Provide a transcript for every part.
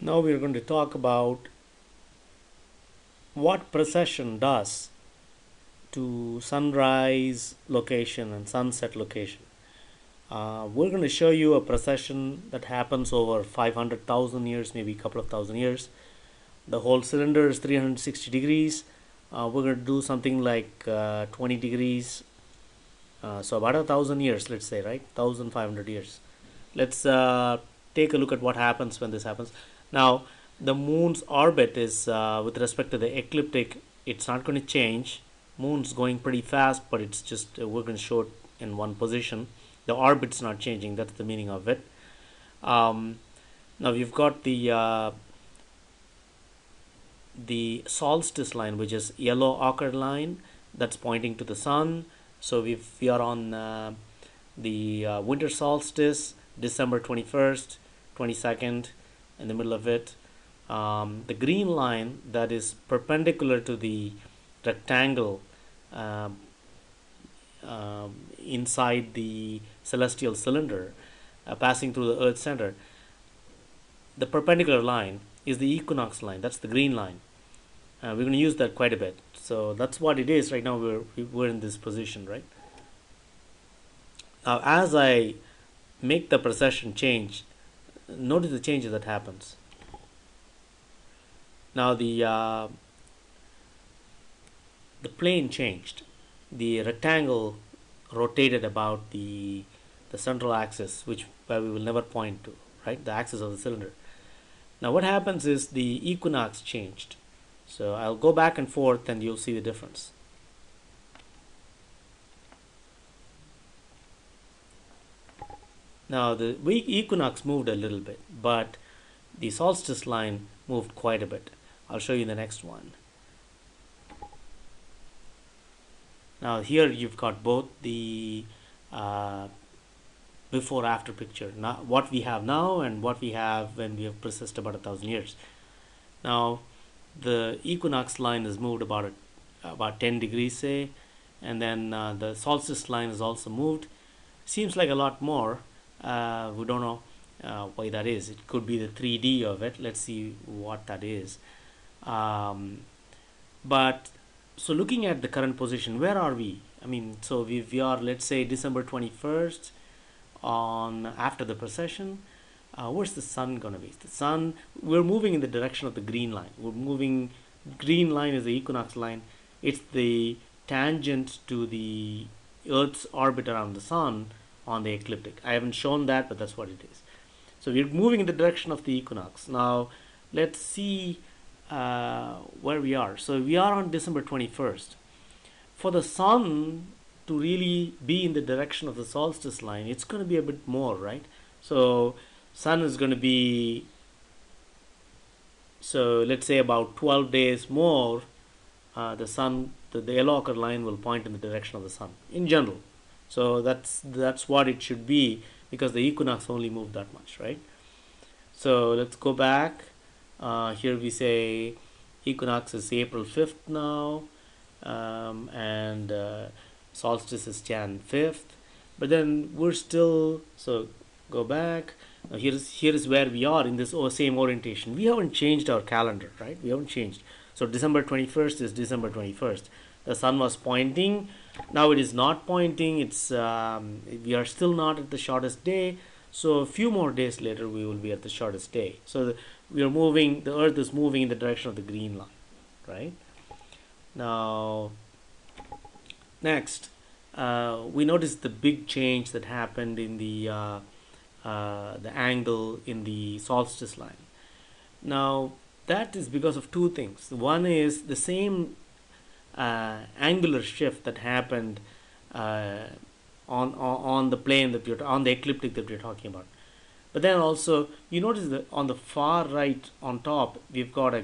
Now we are going to talk about what precession does to sunrise location and sunset location. We're going to show you a precession that happens over 500,000 years, maybe a couple of thousand years. The whole cylinder is 360 degrees. We're going to do something like 20 degrees. So about 1,000 years, let's say, right? 1,500 years. Let's take a look at what happens when this happens. Now, the moon's orbit is, with respect to the ecliptic, it's not going to change. Moon's going pretty fast, but it's just, we're going to show it in one position. The orbit's not changing. That's the meaning of it. Now we've got the solstice line, which is yellow ochre line that's pointing to the sun. So we are on the winter solstice, December 21st, 22nd, in the middle of it. The green line that is perpendicular to the rectangle inside the celestial cylinder, passing through the Earth's center. The perpendicular line is the equinox line. That's the green line. We're going to use that quite a bit. So that's what it is right now. We're in this position, right? Now, as I make the precession change, notice the changes that happens. Now the plane changed. The rectangle rotated about the central axis, where we will never point to, right? The axis of the cylinder. Now what happens is the equinox changed. So I'll go back and forth and you'll see the difference. Now the equinox moved a little bit, but the solstice line moved quite a bit. I'll show you the next one. Now here you've got both the before after picture, what we have now and what we have when we have precessed about 1,000 years. Now the equinox line is moved about 10 degrees, say, and then the solstice line is also moved. Seems like a lot more. We don't know why that is. It could be the 3D of it. Let's see what that is. But so looking at the current position, where are we? I mean, so we are, let's say, December 21st on after the precession. Where's the sun gonna be? The sun, we're moving in the direction of the green line. Green line is the equinox line. It's the tangent to the Earth's orbit around the sun on the ecliptic. I haven't shown that, but that's what it is. So we're moving in the direction of the equinox. Now let's see where we are. So we are on December 21st. For the sun to really be in the direction of the solstice line, it's going to be a bit more, right? So sun is going to be, so let's say about 12 days more, the sun, the yellow ochre line will point in the direction of the sun in general. So that's what it should be, because the equinox only moved that much, right? So let's go back. Here we say equinox is April 5th now, and solstice is Jan 5th. But then we're still, so go back. Now here is where we are in this same orientation. We haven't changed our calendar, right? We haven't changed. So December 21st is December 21st. The sun was pointing. Now it is not pointing. It's we are still not at the shortest day. So a few more days later we will be at the shortest day. So we are moving. The Earth is moving in the direction of the green line, right? Now, next, we notice the big change that happened in the angle in the solstice line. Now that is because of two things. One is the same angular shift that happened on the plane that we're on the ecliptic that we're talking about. But then also you notice that on the far right on top we've got a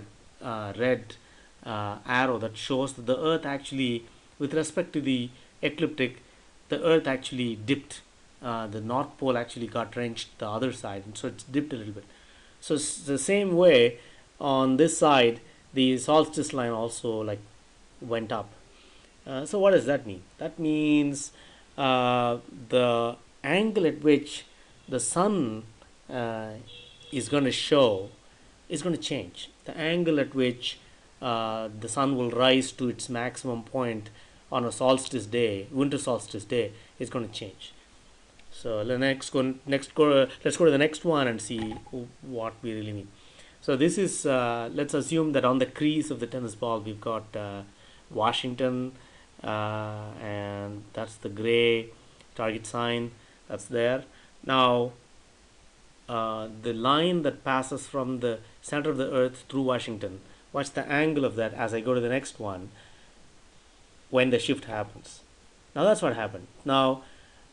red arrow that shows that the Earth actually, with respect to the ecliptic, the Earth actually dipped. The North Pole actually got drenched the other side, and so it's dipped a little bit. So it's the same way on this side, the solstice line also like went up. So what does that mean? That means the angle at which the sun is going to show is going to change. The angle at which the sun will rise to its maximum point on a solstice day, winter solstice day, is going to change. So let's go to the next one and see what we really mean. So this is, let's assume that on the crease of the tennis ball we've got Washington, and that's the gray target sign that's there. Now the line that passes from the center of the earth through Washington, what's the angle of that as I go to the next one when the shift happens? Now that's what happened. Now,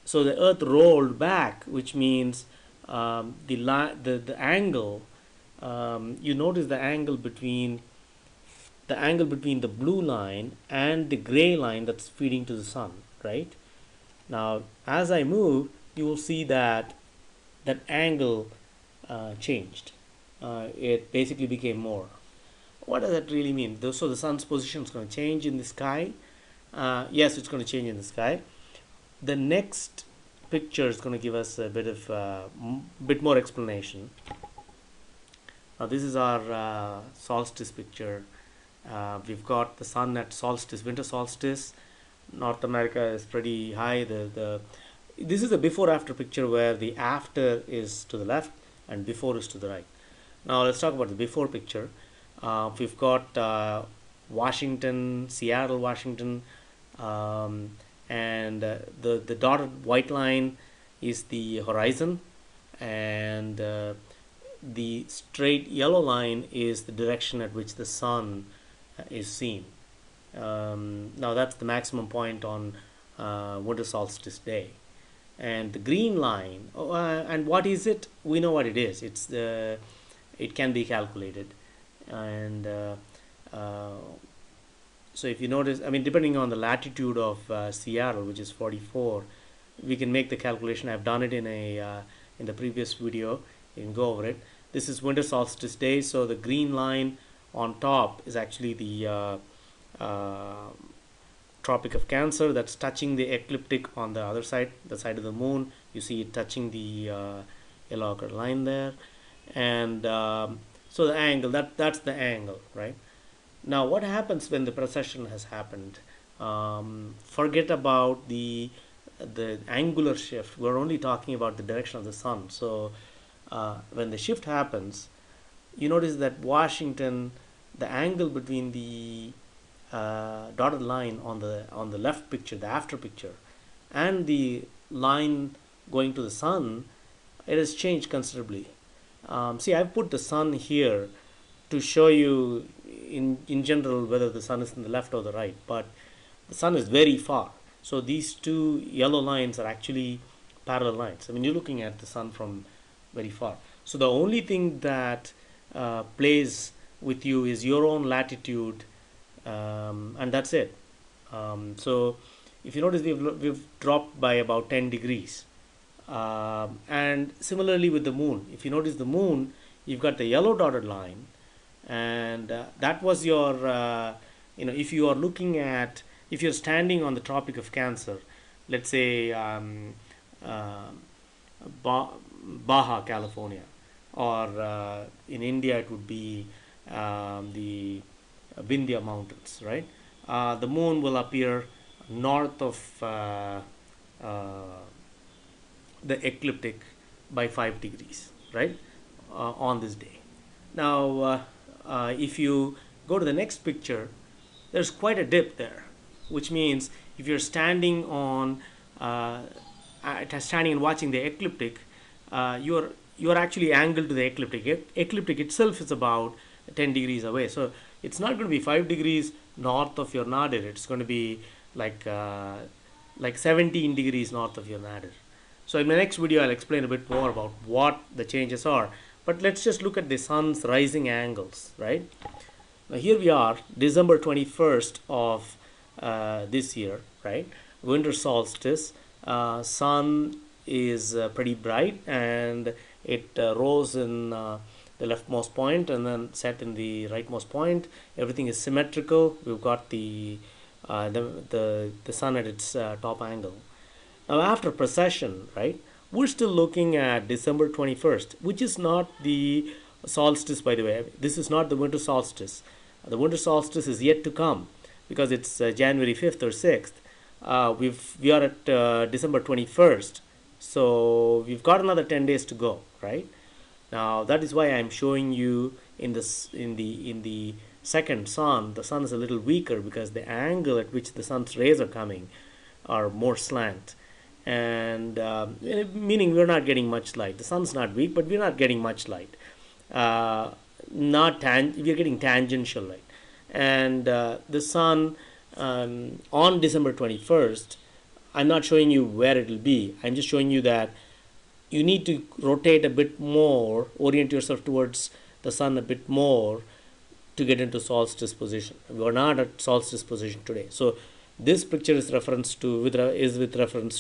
so the earth rolled back, which means the angle, you notice the angle between the blue line and the gray line that's feeding to the sun, right? Now as I move, you will see that angle changed. It basically became more. What does that really mean? So the sun's position is going to change in the sky. Yes, it's going to change in the sky. The next picture is going to give us a bit more explanation. Now this is our solstice picture. We've got the sun at solstice, winter solstice. North America is pretty high. This is a before-after picture where the after is to the left and before is to the right. Now let's talk about the before picture. We've got Washington, Seattle, Washington, and the dotted white line is the horizon, and the straight yellow line is the direction at which the sun is seen. Now that's the maximum point on winter solstice day. And the green line, and what is it? We know what it is. It can be calculated, and so if you notice, I mean, depending on the latitude of Seattle, which is 44, we can make the calculation. I've done it in the previous video. You can go over it. This is winter solstice day, so the green line on top is actually the Tropic of Cancer that's touching the ecliptic on the other side, the side of the moon. You see it touching the yellow ochre line there, and so the angle, that's the angle, right? Now what happens when the precession has happened? Forget about the angular shift. We're only talking about the direction of the sun. So when the shift happens, you notice that Washington, the angle between the dotted line on the left picture, the after picture, and the line going to the sun, it has changed considerably. See, I've put the sun here to show you in general whether the sun is in the left or the right, but the sun is very far. So these two yellow lines are actually parallel lines. I mean, you're looking at the sun from very far. So the only thing that plays with you is your own latitude, and that's it. So if you notice, we've dropped by about 10 degrees. And similarly with the moon, if you notice the moon, you've got the yellow dotted line, and that was your if you are looking at, if you're standing on the Tropic of Cancer, let's say Baja California, or in India it would be the Vindhya Mountains, right? The moon will appear north of the ecliptic by 5 degrees, right, on this day. Now if you go to the next picture, there's quite a dip there, which means if you're standing on standing and watching the ecliptic, you're actually angled to the ecliptic. Ecliptic itself is about 10 degrees away, so it's not going to be 5 degrees north of your nadir. It's going to be like 17 degrees north of your nadir. So in my next video I'll explain a bit more about what the changes are, but let's just look at the sun's rising angles, right? Now here we are, December 21st of this year, right? Winter solstice. Sun is pretty bright, and it rose in the leftmost point and then set in the rightmost point. Everything is symmetrical. We've got the sun at its top angle. Now after precession, right, we're still looking at December 21st, which is not the solstice, by the way. This is not the winter solstice. The winter solstice is yet to come because it's January 5th or 6th. We are at December 21st, so we've got another 10 days to go, right? Now that is why I'm showing you in the second sun. The sun is a little weaker because the angle at which the sun's rays are coming are more slant, and meaning we're not getting much light. The sun's not weak, but we're not getting much light. We're getting tangential light, and the sun on December 21st, I'm not showing you where it will be. I'm just showing you that you need to rotate a bit more, orient yourself towards the sun a bit more to get into solstice position. We're not at solstice position today. So this picture is with reference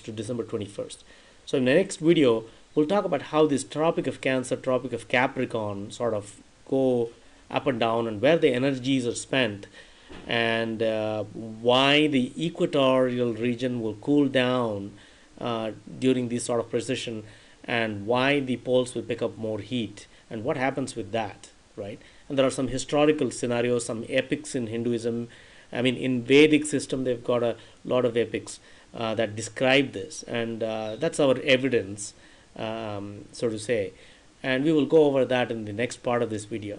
to December 21st. So in the next video, we'll talk about how this Tropic of Cancer, Tropic of Capricorn sort of go up and down, and where the energies are spent, and why the equatorial region will cool down during this sort of precession, and why the poles will pick up more heat, and what happens with that, right? And there are some historical scenarios, some epics in Hinduism. I mean, in Vedic system, they've got a lot of epics that describe this, and that's our evidence, so to say. And we will go over that in the next part of this video.